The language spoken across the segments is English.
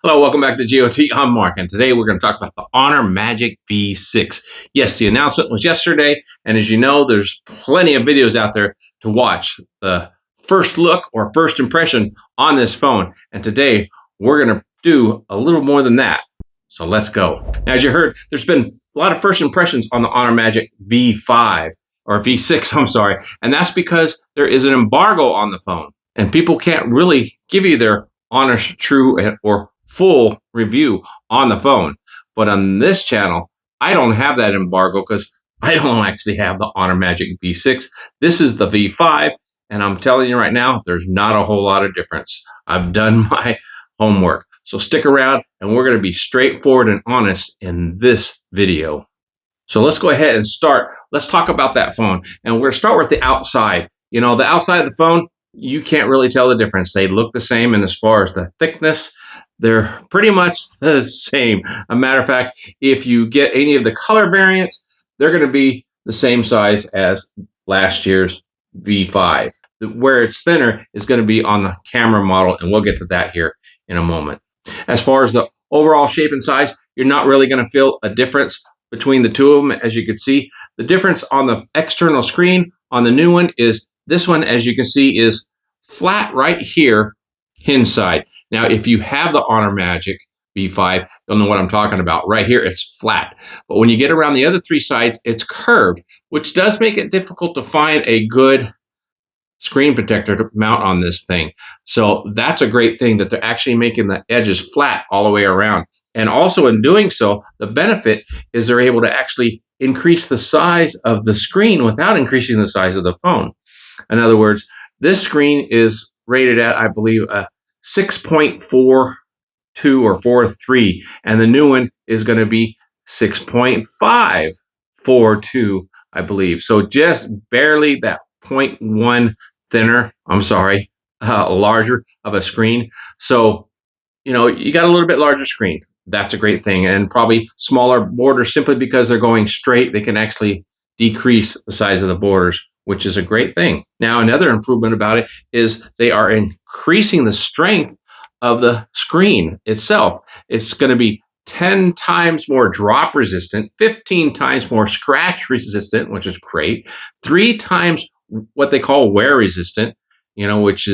Hello, welcome back to GOT. I'm Mark, and today we're going to talk about the Honor Magic V6. Yes, the announcement was yesterday, and as you know, there's plenty of videos out there to watch the first look or first impression on this phone. And today we're going to do a little more than that. So let's go. Now, as you heard, there's been a lot of first impressions on the Honor Magic V5 or V6, I'm sorry, and that's because there is an embargo on the phone, and people can't really give you their honest, true, or full review on the phone. But on this channel, I don't have that embargo because I don't actually have the Honor Magic V6. This is the V5, and I'm telling you right now, there's not a whole lot of difference. I've done my homework. So stick around, and we're going to be straightforward and honest in this video. So let's go ahead and start. Let's talk about that phone. And we're going to start with the outside. You know, the outside of the phone, you can't really tell the difference. They look the same, and as far as the thickness, they're pretty much the same. A matter of fact, if you get any of the color variants, they're going to be the same size as last year's V5. Where it's thinner is going to be on the camera model, and we'll get to that here in a moment. As far as the overall shape and size, you're not really going to feel a difference between the two of them. As you can see, the difference on the external screen on the new one is this one, as you can see, is flat right here inside. Now, if you have the Honor Magic V5, you'll know what I'm talking about. Right here, it's flat. But when you get around the other three sides, it's curved, which does make it difficult to find a good screen protector to mount on this thing. So that's a great thing that they're actually making the edges flat all the way around. And also in doing so, the benefit is they're able to actually increase the size of the screen without increasing the size of the phone. In other words, this screen is rated at, I believe, a 6.42 or 43, and the new one is going to be 6.542, I believe. So just barely that 0.1 thinner, larger of a screen. So, you know, you got a little bit larger screen. That's a great thing. And probably smaller borders simply because they're going straight. They can actually decrease the size of the borders, which is a great thing. Now, another improvement about it is they are increasing the strength of the screen itself. It's going to be 10 times more drop resistant, 15 times more scratch resistant, which is great, 3 times what they call wear resistant, which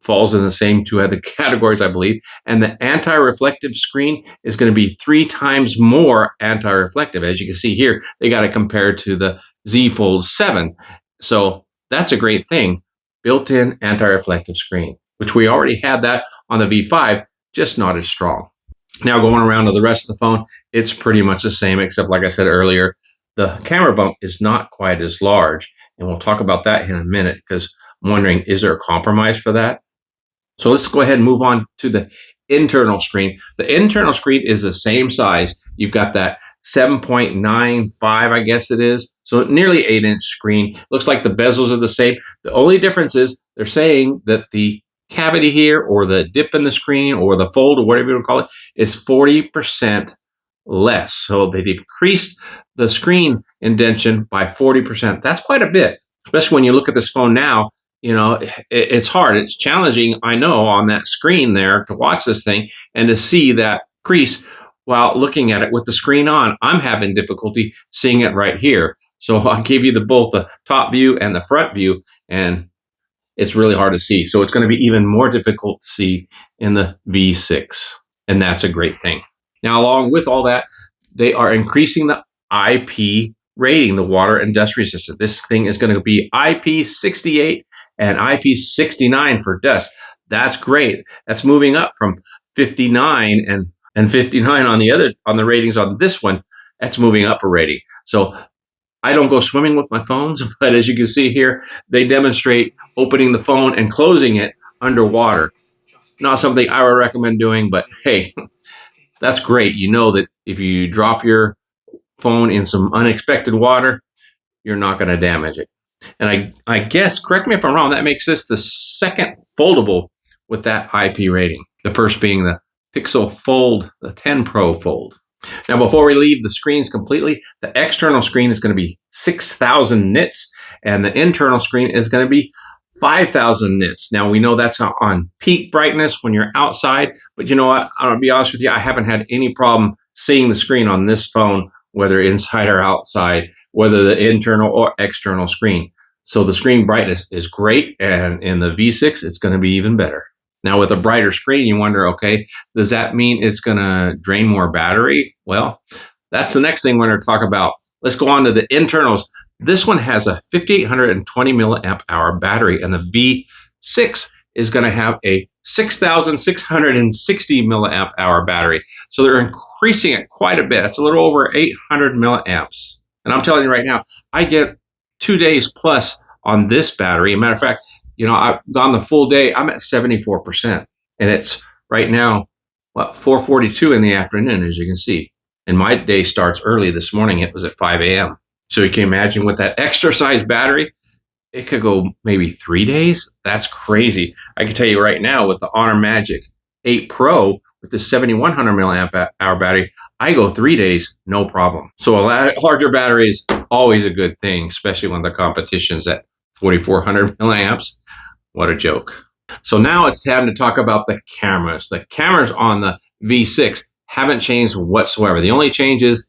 falls in the same two other categories, I believe. And the anti-reflective screen is going to be 3 times more anti-reflective. As you can see here, they got it compared to the Z Fold 7. So that's a great thing. Built-in anti-reflective screen, which we already had that on the V5, just not as strong. Now going around to the rest of the phone, it's pretty much the same, except like I said earlier, the camera bump is not quite as large. And we'll talk about that in a minute because I'm wondering, is there a compromise for that? So let's go ahead and move on to the internal screen. The internal screen is the same size. You've got that 7.95, I guess it is. So nearly 8-inch screen. Looks like the bezels are the same. The only difference is they're saying that the cavity here, or the dip in the screen, or the fold, or whatever you want to call it, is 40% less. So they decreased the screen indentation by 40%. That's quite a bit, especially when you look at this phone now. It's hard. It's challenging, I know, on that screen there to watch this thing and to see that crease while looking at it with the screen on. I'm having difficulty seeing it right here. So I'll give you both the top view and the front view, and it's really hard to see. So it's going to be even more difficult to see in the V6, and that's a great thing. Now, along with all that, they are increasing the IP rating, the water and dust resistant. This thing is going to be IP68 and IP69 for dust. That's great. That's moving up from 59 and 59 on the ratings on this one. That's moving up a rating. So I don't go swimming with my phones, but as you can see here, they demonstrate opening the phone and closing it underwater. Not something I would recommend doing, but hey, that's great. You know that if you drop your phone in some unexpected water, you're not going to damage it. And I guess, correct me if I'm wrong, that makes this the second foldable with that IP rating. The first being the Pixel Fold, the 10 Pro Fold. Now, before we leave the screens completely, the external screen is going to be 6,000 nits, and the internal screen is going to be 5,000 nits. Now we know that's on peak brightness when you're outside, but you know what? I'm gonna be honest with you, I haven't had any problem seeing the screen on this phone, whether inside or outside, whether the internal or external screen. So the screen brightness is great, and in the V6, it's gonna be even better. Now with a brighter screen, you wonder, okay, does that mean it's gonna drain more battery? Well, that's the next thing we're gonna talk about. Let's go on to the internals. This one has a 5,820 milliamp hour battery, and the V6 is going to have a 6,660 milliamp hour battery. So they're increasing it quite a bit. It's a little over 800 milliamps. And I'm telling you right now, I get 2 days plus on this battery. As a matter of fact, I've gone the full day. I'm at 74%. And it's right now, 4:42 in the afternoon, as you can see. And my day starts early this morning. It was at 5 a.m. So you can imagine with that extra size battery, it could go maybe 3 days. That's crazy. I can tell you right now with the Honor Magic 8 Pro with the 7,100 milliamp hour battery, I go 3 days, no problem. So a larger battery is always a good thing, especially when the competition's at 4,400 milliamps. What a joke. So now it's time to talk about the cameras. The cameras on the V6 haven't changed whatsoever. The only change is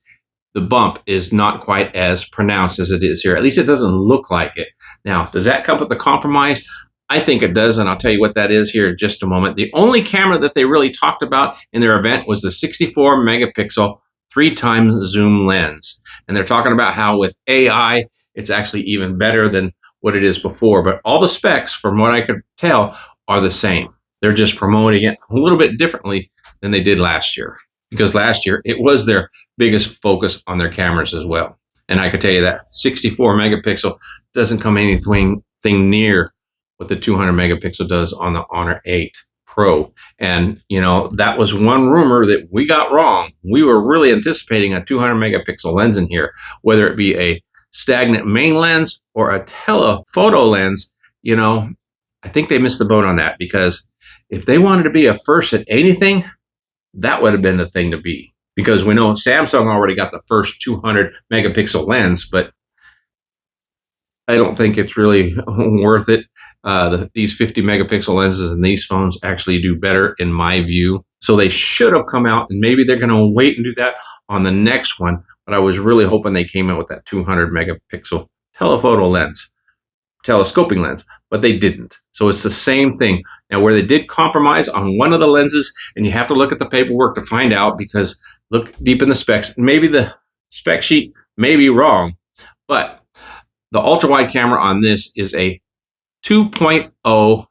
the bump is not quite as pronounced as it is here. At least it doesn't look like it. Now, does that come with the compromise? I think it does, and I'll tell you what that is here in just a moment. The only camera that they really talked about in their event was the 64 megapixel 3x zoom lens. And they're talking about how with AI, it's actually even better than what it is before. But all the specs, from what I could tell, are the same. They're just promoting it a little bit differently than they did last year. Because last year, it was their biggest focus on their cameras as well. And I could tell you that 64 megapixel doesn't come anything near what the 200 megapixel does on the Honor 8 Pro. And, that was one rumor that we got wrong. We were really anticipating a 200 megapixel lens in here, whether it be a stagnant main lens or a telephoto lens. I think they missed the boat on that, because if they wanted to be a first at anything, that would have been the thing to be, because we know Samsung already got the first 200 megapixel lens, but I don't think it's really worth it. These 50 megapixel lenses in these phones actually do better in my view. So they should have come out, and maybe they're going to wait and do that on the next one. But I was really hoping they came out with that 200 megapixel telephoto lens, telescoping lens, but they didn't. So it's the same thing. Now, where they did compromise on one of the lenses, and you have to look at the paperwork to find out, because look deep in the specs. Maybe the spec sheet may be wrong, but the ultra wide camera on this is a 2.0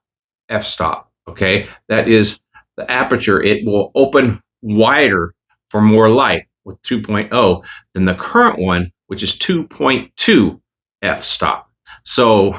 f-stop. Okay, that is the aperture. It will open wider for more light with 2.0 than the current one, which is 2.2 f-stop. So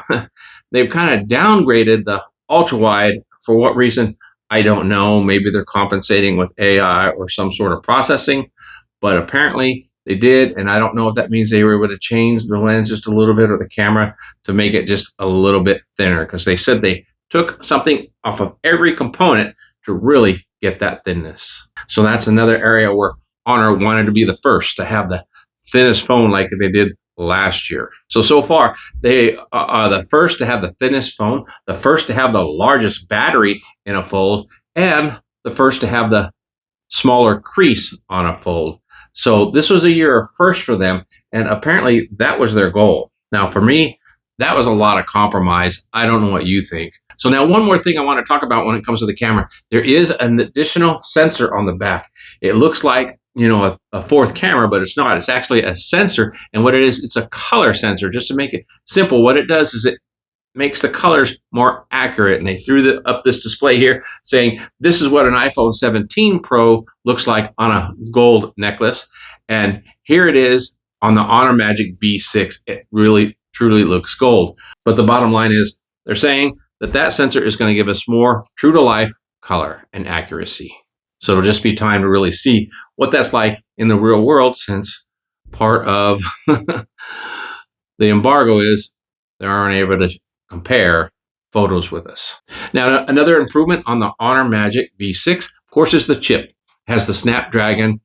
they've kind of downgraded the ultra wide. For what reason? I don't know. Maybe they're compensating with AI or some sort of processing, but apparently they did. And I don't know if that means they were able to change the lens just a little bit, or the camera, to make it just a little bit thinner, because they said they took something off of every component to really get that thinness. So that's another area where Honor wanted to be the first to have the thinnest phone like they did last year. So far, they are the first to have the thinnest phone, the first to have the largest battery in a fold, and the first to have the smaller crease on a fold. So this was a year of first for them, and apparently that was their goal. Now, for me, that was a lot of compromise. I don't know what you think. So now, one more thing I want to talk about when it comes to the camera. There is an additional sensor on the back. It looks like a fourth camera, but it's not. It's actually a sensor, and what it is, it's a color sensor. Just to make it simple, what it does is it makes the colors more accurate. And they threw up this display here saying this is what an iPhone 17 Pro looks like on a gold necklace, and here it is on the Honor Magic V6. It really truly looks gold. But the bottom line is, they're saying that sensor is going to give us more true to life color and accuracy. So it'll just be time to really see what that's like in the real world, since part of the embargo is they aren't able to compare photos with us. Now, another improvement on the Honor Magic V6, of course, is the chip. It has the Snapdragon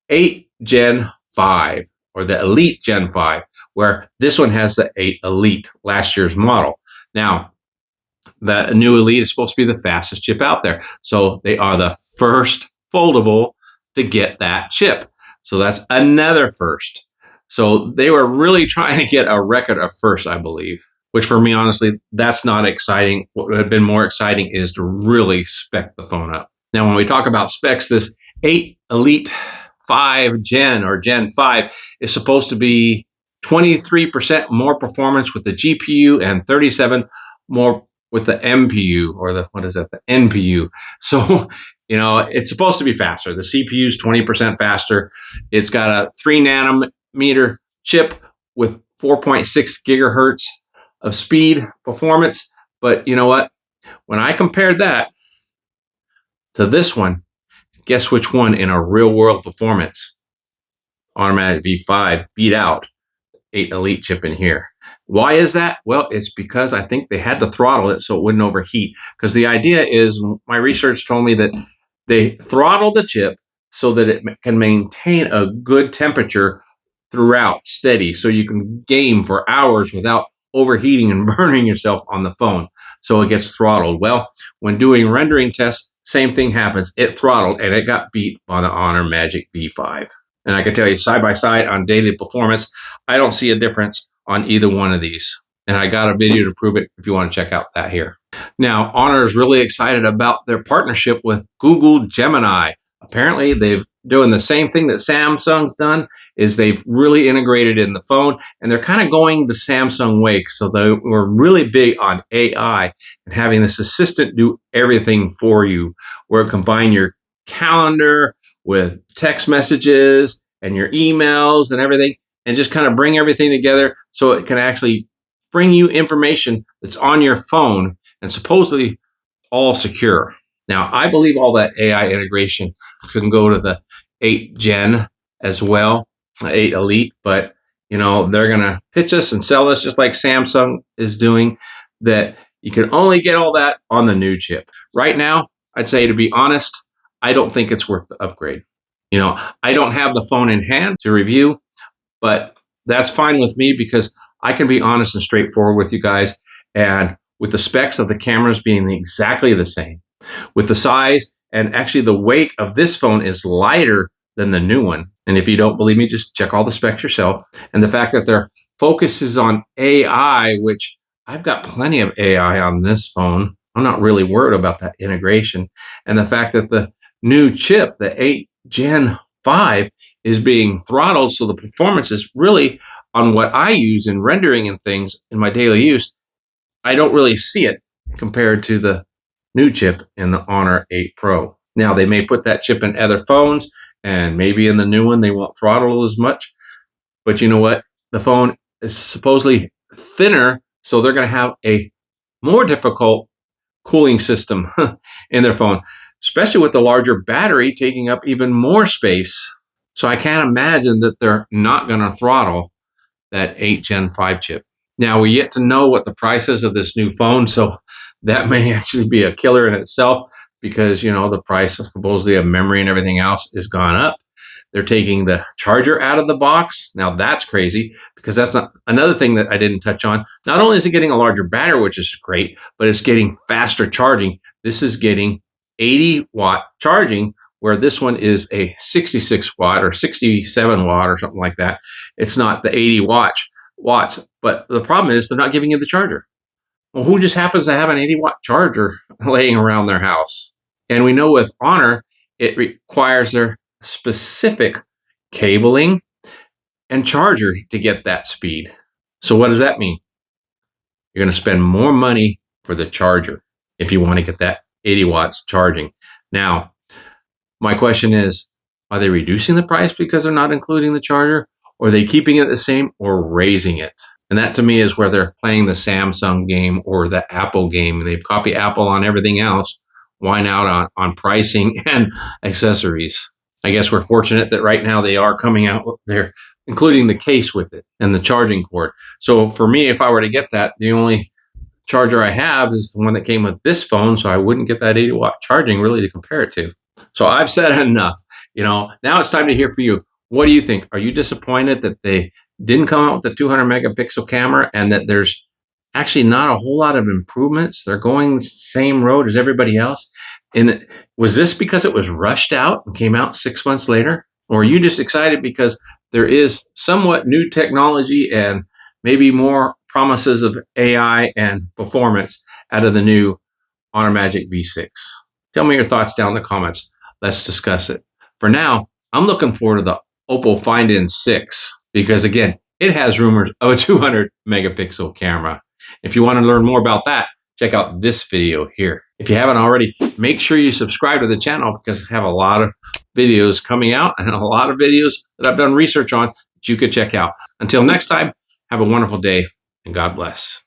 8 Gen 5, or the Elite Gen 5, where this one has the 8 Elite, last year's model. Now, that new Elite is supposed to be the fastest chip out there. So they are the first foldable to get that chip. So that's another first. So they were really trying to get a record of first, I believe, which for me, honestly, that's not exciting. What would have been more exciting is to really spec the phone up. Now, when we talk about specs, this 8 Elite 5 Gen or Gen 5 is supposed to be 23% more performance with the GPU and 37 more with the MPU, or the NPU. So, it's supposed to be faster. The CPU is 20% faster. It's got a 3 nanometer chip with 4.6 gigahertz of speed performance. But you know what? When I compared that to this one, guess which one in a real world performance? Automatic V5 beat out 8 Elite chip in here. Why is that? Well, it's because I think they had to throttle it so it wouldn't overheat. Because the idea is, my research told me that they throttle the chip so that it can maintain a good temperature throughout, steady, so you can game for hours without overheating and burning yourself on the phone. So it gets throttled. Well, when doing rendering tests, same thing happens. It throttled and it got beat by the Honor Magic V5. And I can tell you, side by side on daily performance, I don't see a difference on either one of these. And I got a video to prove it if you want to check out that here. Now, Honor is really excited about their partnership with Google Gemini. Apparently, they're doing the same thing that Samsung's done, is they've really integrated in the phone, and they're kind of going the Samsung way. So they were really big on AI and having this assistant do everything for you, where it combine your calendar with text messages and your emails and everything, and just kind of bring everything together so it can actually bring you information that's on your phone and supposedly all secure. Now, I believe all that AI integration can go to the 8 Gen as well, 8 Elite, but they're going to pitch us and sell us just like Samsung is doing, that you can only get all that on the new chip. Right now, I'd say, to be honest, I don't think it's worth the upgrade. I don't have the phone in hand to review, but that's fine with me because I can be honest and straightforward with you guys. And with the specs of the cameras being exactly the same, with the size, and actually the weight of this phone is lighter than the new one. And if you don't believe me, just check all the specs yourself. And the fact that their focus is on AI, which I've got plenty of AI on this phone. I'm not really worried about that integration. And the fact that the new chip, the 8 Gen 5, is being throttled, so the performance is really on what I use in rendering and things in my daily use. I don't really see it compared to the new chip in the Honor 8 Pro. Now, they may put that chip in other phones, and maybe in the new one they won't throttle as much. But you know what? The phone is supposedly thinner, so they're going to have a more difficult cooling system in their phone, especially with the larger battery taking up even more space. So I can't imagine that they're not going to throttle that 8 Gen 5 chip. Now, we yet to know what the price is of this new phone, so that may actually be a killer in itself because, the price supposedly of memory and everything else has gone up. They're taking the charger out of the box. Now, that's crazy because that's not another thing that I didn't touch on. Not only is it getting a larger battery, which is great, but it's getting faster charging. This is getting 80-watt charging, where this one is a 66 watt or 67 watt or something like that. It's not the 80 watts. But the problem is they're not giving you the charger. Well, who just happens to have an 80-watt charger laying around their house? And we know with Honor, it requires their specific cabling and charger to get that speed. So what does that mean? You're going to spend more money for the charger if you want to get that 80 watts charging. Now, my question is, are they reducing the price because they're not including the charger? Or are they keeping it the same or raising it? And that to me is where they're playing the Samsung game or the Apple game. They've copied Apple on everything else. Why not on pricing and accessories? I guess we're fortunate that right now they are coming out with their, including the case with it and the charging cord. So for me, if I were to get that, the only charger I have is the one that came with this phone. So I wouldn't get that 80-watt charging really to compare it to. So I've said enough. Now it's time to hear from you. What do you think? Are you disappointed that they didn't come out with the 200 megapixel camera and that there's actually not a whole lot of improvements. They're going the same road as everybody else. And was this because it was rushed out and came out 6 months later? Or are you just excited because there is somewhat new technology and maybe more promises of AI and performance out of the new Honor Magic V6? Tell me your thoughts down in the comments. Let's discuss it. For now, I'm looking forward to the Oppo Find N6 because, again, it has rumors of a 200 megapixel camera. If you want to learn more about that, check out this video here. If you haven't already, make sure you subscribe to the channel because I have a lot of videos coming out and a lot of videos that I've done research on that you could check out. Until next time, have a wonderful day and God bless.